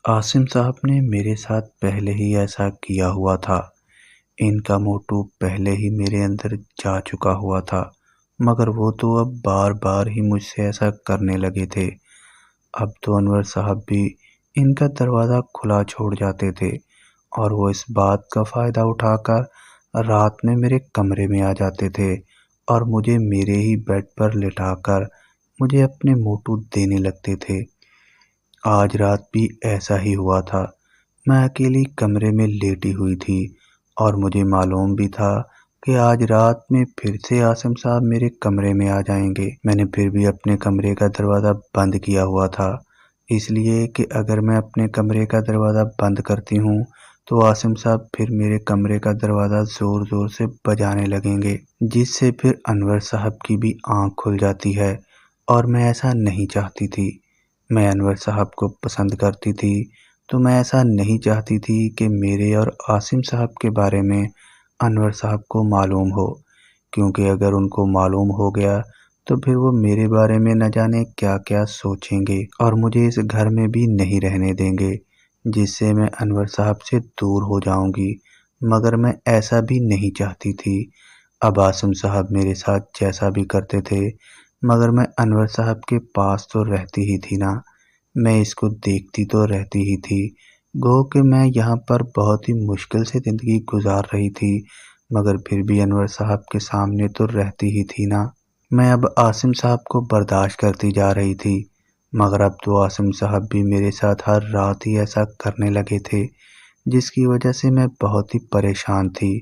عاصم صاحب نے میرے ساتھ پہلے ہی ایسا کیا ہوا تھا۔ ان کا موٹو پہلے ہی میرے اندر جا چکا ہوا تھا، مگر وہ تو اب بار بار ہی مجھ سے ایسا کرنے لگے تھے۔ اب تو انور صاحب بھی ان کا دروازہ کھلا چھوڑ جاتے تھے اور وہ اس بات کا فائدہ اٹھا کر رات میں میرے کمرے میں آ جاتے تھے اور مجھے میرے ہی بیڈ پر لٹا کر مجھے اپنے موٹو دینے لگتے تھے۔ آج رات بھی ایسا ہی ہوا تھا۔ میں اکیلی کمرے میں لیٹی ہوئی تھی اور مجھے معلوم بھی تھا کہ آج رات میں پھر سے عاصم صاحب میرے کمرے میں آ جائیں گے۔ میں نے پھر بھی اپنے کمرے کا دروازہ بند کیا ہوا تھا، اس لیے کہ اگر میں اپنے کمرے کا دروازہ بند کرتی ہوں تو عاصم صاحب پھر میرے کمرے کا دروازہ زور زور سے بجانے لگیں گے، جس سے پھر انور صاحب کی بھی آنکھ کھل جاتی ہے، اور میں ایسا نہیں چاہتی تھی۔ میں انور صاحب کو پسند کرتی تھی، تو میں ایسا نہیں چاہتی تھی کہ میرے اور عاصم صاحب کے بارے میں انور صاحب کو معلوم ہو، کیونکہ اگر ان کو معلوم ہو گیا تو پھر وہ میرے بارے میں نہ جانے کیا کیا سوچیں گے اور مجھے اس گھر میں بھی نہیں رہنے دیں گے، جس سے میں انور صاحب سے دور ہو جاؤں گی۔ مگر میں ایسا بھی نہیں چاہتی تھی۔ اب عاصم صاحب میرے ساتھ جیسا بھی کرتے تھے، مگر میں انور صاحب کے پاس تو رہتی ہی تھی نا، میں اس کو دیکھتی تو رہتی ہی تھی۔ گو کہ میں یہاں پر بہت ہی مشکل سے زندگی گزار رہی تھی، مگر پھر بھی انور صاحب کے سامنے تو رہتی ہی تھی نا۔ میں اب عاصم صاحب کو برداشت کرتی جا رہی تھی، مگر اب تو عاصم صاحب بھی میرے ساتھ ہر رات ہی ایسا کرنے لگے تھے، جس کی وجہ سے میں بہت ہی پریشان تھی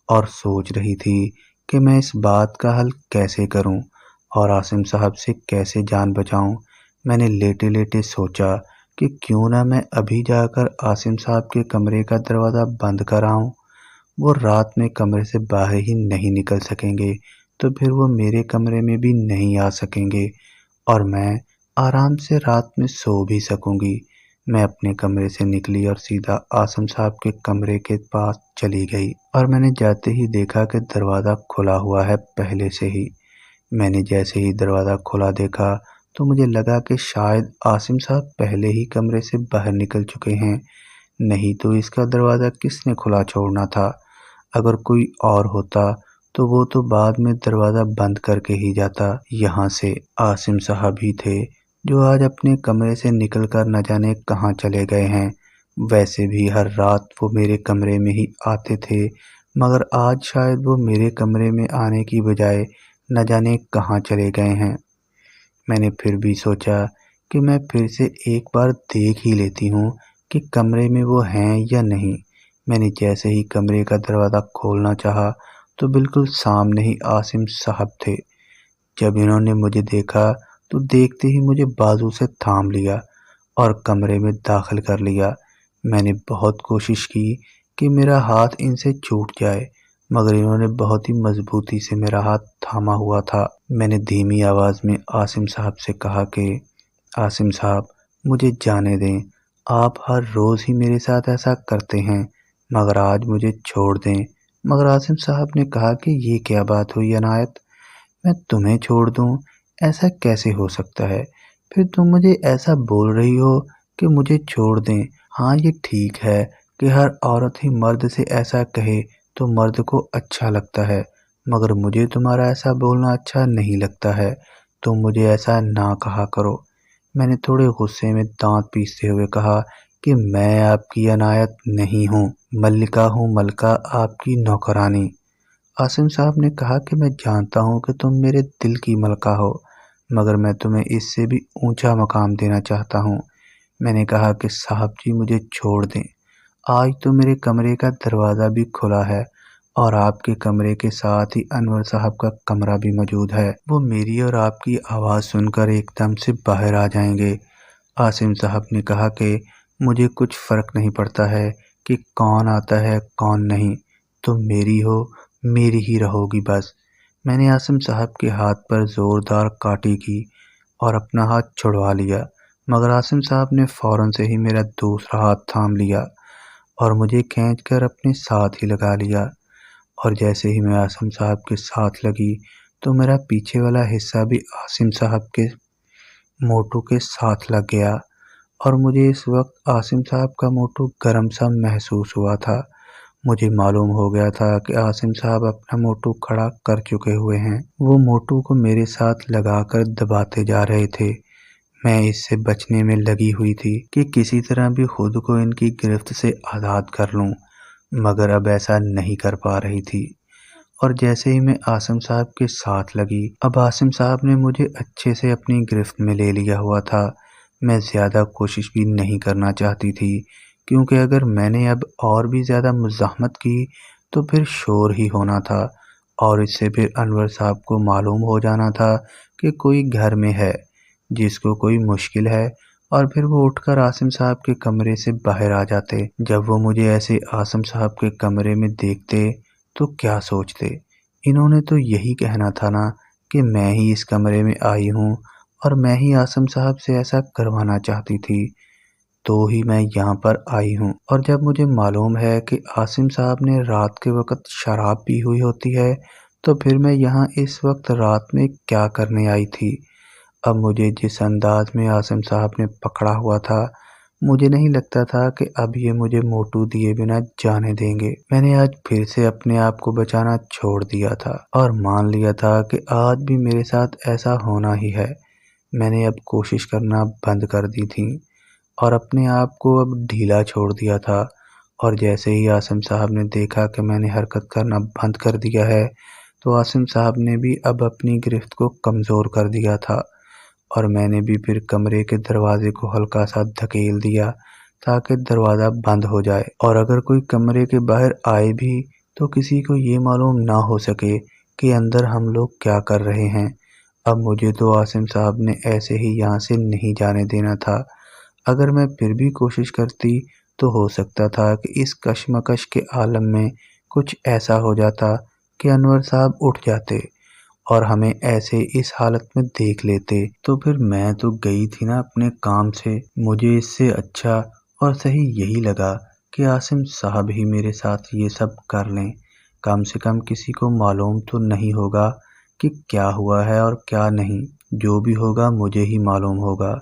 اور سوچ رہی تھی کہ میں اس بات کا حل کیسے کروں اور عاصم صاحب سے کیسے جان بچاؤں۔ میں نے لیٹے لیٹے سوچا کہ کیوں نہ میں ابھی جا کر عاصم صاحب کے کمرے کا دروازہ بند کراؤں۔ وہ رات میں کمرے سے باہر ہی نہیں نکل سکیں گے، تو پھر وہ میرے کمرے میں بھی نہیں آ سکیں گے اور میں آرام سے رات میں سو بھی سکوں گی۔ میں اپنے کمرے سے نکلی اور سیدھا عاصم صاحب کے کمرے کے پاس چلی گئی، اور میں نے جاتے ہی دیکھا کہ دروازہ کھلا ہوا ہے پہلے سے ہی۔ میں نے جیسے ہی دروازہ کھلا دیکھا تو مجھے لگا کہ شاید عاصم صاحب پہلے ہی کمرے سے باہر نکل چکے ہیں، نہیں تو اس کا دروازہ کس نے کھلا چھوڑنا تھا۔ اگر کوئی اور ہوتا تو وہ تو بعد میں دروازہ بند کر کے ہی جاتا۔ یہاں سے عاصم صاحب ہی تھے جو آج اپنے کمرے سے نکل کر نہ جانے کہاں چلے گئے ہیں۔ ویسے بھی ہر رات وہ میرے کمرے میں ہی آتے تھے، مگر آج شاید وہ میرے کمرے میں آنے کی بجائے نہ جانے کہاں چلے گئے ہیں۔ میں نے پھر بھی سوچا کہ میں پھر سے ایک بار دیکھ ہی لیتی ہوں کہ کمرے میں وہ ہیں یا نہیں۔ میں نے جیسے ہی کمرے کا دروازہ کھولنا چاہا تو بالکل سامنے ہی عاصم صاحب تھے۔ جب انہوں نے مجھے دیکھا تو دیکھتے ہی مجھے بازو سے تھام لیا اور کمرے میں داخل کر لیا۔ میں نے بہت کوشش کی کہ میرا ہاتھ ان سے چھوٹ جائے، مگر انہوں نے بہت ہی مضبوطی سے میرا ہاتھ تھاما ہوا تھا۔ میں نے دھیمی آواز میں عاصم صاحب سے کہا کہ عاصم صاحب، مجھے جانے دیں، آپ ہر روز ہی میرے ساتھ ایسا کرتے ہیں، مگر آج مجھے چھوڑ دیں۔ مگر عاصم صاحب نے کہا کہ یہ کیا بات ہوئی عنایت، میں تمہیں چھوڑ دوں؟ ایسا کیسے ہو سکتا ہے؟ پھر تم مجھے ایسا بول رہی ہو کہ مجھے چھوڑ دیں۔ ہاں یہ ٹھیک ہے کہ ہر عورت ہی مرد سے ایسا کہے تو مرد کو اچھا لگتا ہے، مگر مجھے تمہارا ایسا بولنا اچھا نہیں لگتا ہے، تم مجھے ایسا نہ کہا کرو۔ میں نے تھوڑے غصے میں دانت پیستے ہوئے کہا کہ میں آپ کی عنایت نہیں ہوں، ملکہ ہوں، ملکہ آپ کی نوکرانی۔ عاصم صاحب نے کہا کہ میں جانتا ہوں کہ تم میرے دل کی ملکہ ہو، مگر میں تمہیں اس سے بھی اونچا مقام دینا چاہتا ہوں۔ میں نے کہا کہ صاحب جی مجھے چھوڑ دیں، آج تو میرے کمرے کا دروازہ بھی کھلا ہے اور آپ کے کمرے کے ساتھ ہی انور صاحب کا کمرہ بھی موجود ہے، وہ میری اور آپ کی آواز سن کر ایک دم سے باہر آ جائیں گے۔ عاصم صاحب نے کہا کہ مجھے کچھ فرق نہیں پڑتا ہے کہ کون آتا ہے کون نہیں، تم میری ہو، میری ہی رہو گی بس۔ میں نے عاصم صاحب کے ہاتھ پر زوردار کاٹی کی اور اپنا ہاتھ چھڑوا لیا، مگر عاصم صاحب نے فوراً سے ہی میرا دوسرا ہاتھ تھام لیا اور مجھے کھینچ کر اپنے ساتھ ہی لگا لیا، اور جیسے ہی میں عاصم صاحب کے ساتھ لگی تو میرا پیچھے والا حصہ بھی عاصم صاحب کے موٹو کے ساتھ لگ گیا اور مجھے اس وقت عاصم صاحب کا موٹو گرم سا محسوس ہوا تھا۔ مجھے معلوم ہو گیا تھا کہ عاصم صاحب اپنا موٹو کھڑا کر چکے ہوئے ہیں۔ وہ موٹو کو میرے ساتھ لگا کر دباتے جا رہے تھے۔ میں اس سے بچنے میں لگی ہوئی تھی کہ کسی طرح بھی خود کو ان کی گرفت سے آزاد کر لوں، مگر اب ایسا نہیں کر پا رہی تھی۔ اور جیسے ہی میں عاصم صاحب کے ساتھ لگی، اب عاصم صاحب نے مجھے اچھے سے اپنی گرفت میں لے لیا ہوا تھا۔ میں زیادہ کوشش بھی نہیں کرنا چاہتی تھی، کیونکہ اگر میں نے اب اور بھی زیادہ مزاحمت کی تو پھر شور ہی ہونا تھا، اور اس سے پھر انور صاحب کو معلوم ہو جانا تھا کہ کوئی گھر میں ہے جس کو کوئی مشکل ہے، اور پھر وہ اٹھ کر عاصم صاحب کے کمرے سے باہر آ جاتے۔ جب وہ مجھے ایسے عاصم صاحب کے کمرے میں دیکھتے تو کیا سوچتے؟ انہوں نے تو یہی کہنا تھا نا کہ میں ہی اس کمرے میں آئی ہوں اور میں ہی عاصم صاحب سے ایسا کروانا چاہتی تھی، تو ہی میں یہاں پر آئی ہوں۔ اور جب مجھے معلوم ہے کہ عاصم صاحب نے رات کے وقت شراب پی ہوئی ہوتی ہے، تو پھر میں یہاں اس وقت رات میں کیا کرنے آئی تھی؟ اب مجھے جس انداز میں عاصم صاحب نے پکڑا ہوا تھا، مجھے نہیں لگتا تھا کہ اب یہ مجھے موٹو دیے بنا جانے دیں گے۔ میں نے آج پھر سے اپنے آپ کو بچانا چھوڑ دیا تھا اور مان لیا تھا کہ آج بھی میرے ساتھ ایسا ہونا ہی ہے۔ میں نے اب کوشش کرنا بند کر دی تھی اور اپنے آپ کو اب ڈھیلا چھوڑ دیا تھا، اور جیسے ہی عاصم صاحب نے دیکھا کہ میں نے حرکت کرنا بند کر دیا ہے، تو عاصم صاحب نے بھی اب اپنی گرفت کو کمزور کر دیا تھا، اور میں نے بھی پھر کمرے کے دروازے کو ہلکا سا دھکیل دیا تاکہ دروازہ بند ہو جائے، اور اگر کوئی کمرے کے باہر آئے بھی تو کسی کو یہ معلوم نہ ہو سکے کہ اندر ہم لوگ کیا کر رہے ہیں۔ اب مجھے تو عاصم صاحب نے ایسے ہی یہاں سے نہیں جانے دینا تھا۔ اگر میں پھر بھی کوشش کرتی تو ہو سکتا تھا کہ اس کشمکش کے عالم میں کچھ ایسا ہو جاتا کہ انور صاحب اٹھ جاتے اور ہمیں ایسے اس حالت میں دیکھ لیتے، تو پھر میں تو گئی تھی نا اپنے کام سے۔ مجھے اس سے اچھا اور صحیح یہی لگا کہ عاصم صاحب ہی میرے ساتھ یہ سب کر لیں، کم سے کم کسی کو معلوم تو نہیں ہوگا کہ کیا ہوا ہے اور کیا نہیں۔ جو بھی ہوگا مجھے ہی معلوم ہوگا،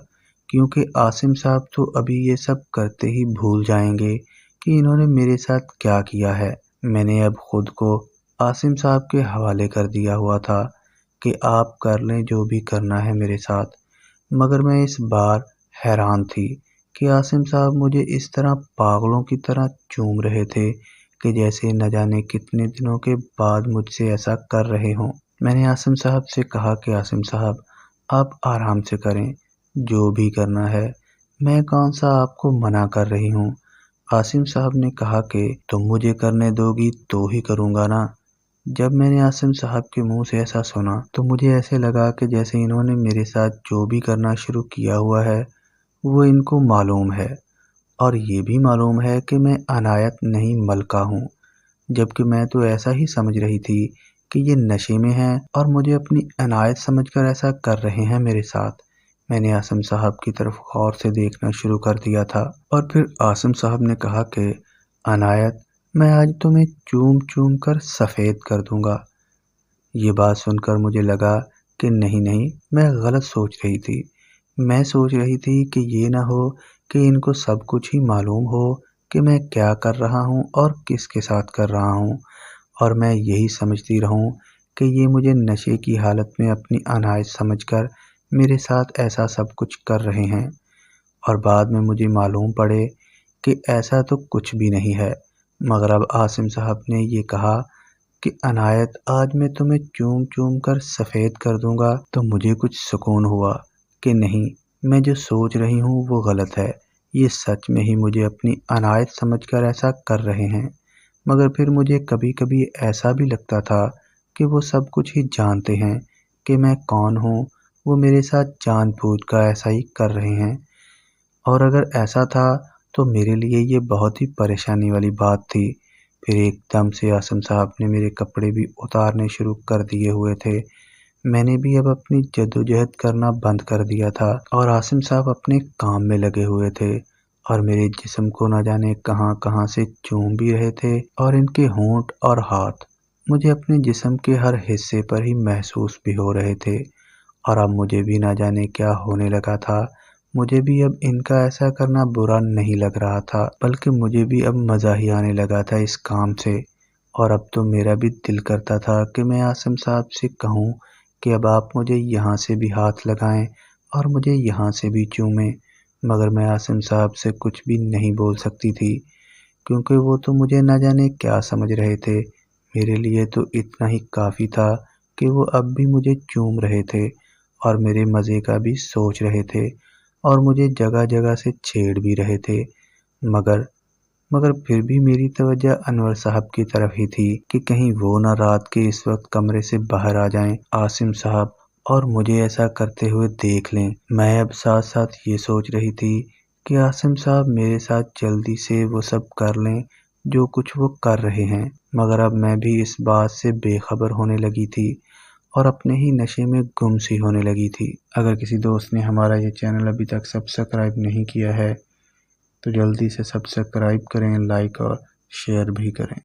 کیونکہ عاصم صاحب تو ابھی یہ سب کرتے ہی بھول جائیں گے کہ انہوں نے میرے ساتھ کیا کیا ہے۔ میں نے اب خود کو عاصم صاحب کے حوالے کر دیا ہوا تھا کہ آپ کر لیں جو بھی کرنا ہے میرے ساتھ، مگر میں اس بار حیران تھی کہ عاصم صاحب مجھے اس طرح پاگلوں کی طرح چوم رہے تھے کہ جیسے نہ جانے کتنے دنوں کے بعد مجھ سے ایسا کر رہے ہوں۔ میں نے عاصم صاحب سے کہا کہ عاصم صاحب آپ آرام سے کریں، جو بھی کرنا ہے، میں کون سا آپ کو منع کر رہی ہوں۔ عاصم صاحب نے کہا کہ تم مجھے کرنے دو گی تو ہی کروں گا نا۔ جب میں نے عاصم صاحب کے منہ سے ایسا سنا تو مجھے ایسے لگا کہ جیسے انہوں نے میرے ساتھ جو بھی کرنا شروع کیا ہوا ہے وہ ان کو معلوم ہے، اور یہ بھی معلوم ہے کہ میں عنایت نہیں ملکہ ہوں، جبکہ میں تو ایسا ہی سمجھ رہی تھی کہ یہ نشے میں ہیں اور مجھے اپنی عنایت سمجھ کر ایسا کر رہے ہیں میرے ساتھ۔ میں نے عاصم صاحب کی طرف غور سے دیکھنا شروع کر دیا تھا، اور پھر عاصم صاحب نے کہا کہ عنایت میں آج تمہیں چوم چوم کر سفید کر دوں گا۔ یہ بات سن کر مجھے لگا کہ نہیں، میں غلط سوچ رہی تھی۔ میں سوچ رہی تھی کہ یہ نہ ہو کہ ان کو سب کچھ ہی معلوم ہو کہ میں کیا کر رہا ہوں اور کس کے ساتھ کر رہا ہوں، اور میں یہی سمجھتی رہوں کہ یہ مجھے نشے کی حالت میں اپنی عنایت سمجھ کر میرے ساتھ ایسا سب کچھ کر رہے ہیں، اور بعد میں مجھے معلوم پڑے کہ ایسا تو کچھ بھی نہیں ہے۔ مگر اب عاصم صاحب نے یہ کہا کہ عنایت آج میں تمہیں چوم چوم کر سفید کر دوں گا، تو مجھے کچھ سکون ہوا کہ نہیں، میں جو سوچ رہی ہوں وہ غلط ہے، یہ سچ میں ہی مجھے اپنی عنایت سمجھ کر ایسا کر رہے ہیں۔ مگر پھر مجھے کبھی کبھی ایسا بھی لگتا تھا کہ وہ سب کچھ ہی جانتے ہیں کہ میں کون ہوں، وہ میرے ساتھ جان بوجھ کر ایسا ہی کر رہے ہیں، اور اگر ایسا تھا تو میرے لیے یہ بہت ہی پریشانی والی بات تھی۔ پھر ایک دم سے عاصم صاحب نے میرے کپڑے بھی اتارنے شروع کر دیے ہوئے تھے۔ میں نے بھی اب اپنی جدوجہد کرنا بند کر دیا تھا، اور عاصم صاحب اپنے کام میں لگے ہوئے تھے، اور میرے جسم کو نہ جانے کہاں کہاں سے چوم بھی رہے تھے، اور ان کے ہونٹ اور ہاتھ مجھے اپنے جسم کے ہر حصے پر ہی محسوس بھی ہو رہے تھے، اور اب مجھے بھی نہ جانے کیا ہونے لگا تھا۔ مجھے بھی اب ان کا ایسا کرنا برا نہیں لگ رہا تھا، بلکہ مجھے بھی اب مزہ ہی آنے لگا تھا اس کام سے۔ اور اب تو میرا بھی دل کرتا تھا کہ میں عاصم صاحب سے کہوں کہ اب آپ مجھے یہاں سے بھی ہاتھ لگائیں اور مجھے یہاں سے بھی چومیں، مگر میں عاصم صاحب سے کچھ بھی نہیں بول سکتی تھی، کیونکہ وہ تو مجھے نہ جانے کیا سمجھ رہے تھے۔ میرے لیے تو اتنا ہی کافی تھا کہ وہ اب بھی مجھے چوم رہے تھے اور میرے مزے کا بھی سوچ رہے تھے اور مجھے جگہ جگہ سے چھیڑ بھی رہے تھے، مگر پھر بھی میری توجہ انور صاحب کی طرف ہی تھی کہ کہیں وہ نہ رات کے اس وقت کمرے سے باہر آ جائیں عاصم صاحب اور مجھے ایسا کرتے ہوئے دیکھ لیں۔ میں اب ساتھ ساتھ یہ سوچ رہی تھی کہ عاصم صاحب میرے ساتھ جلدی سے وہ سب کر لیں جو کچھ وہ کر رہے ہیں، مگر اب میں بھی اس بات سے بے خبر ہونے لگی تھی اور اپنے ہی نشے میں گم سی ہونے لگی تھی۔ اگر کسی دوست نے ہمارا یہ چینل ابھی تک سبسکرائب نہیں کیا ہے تو جلدی سے سبسکرائب کریں، لائک اور شیئر بھی کریں۔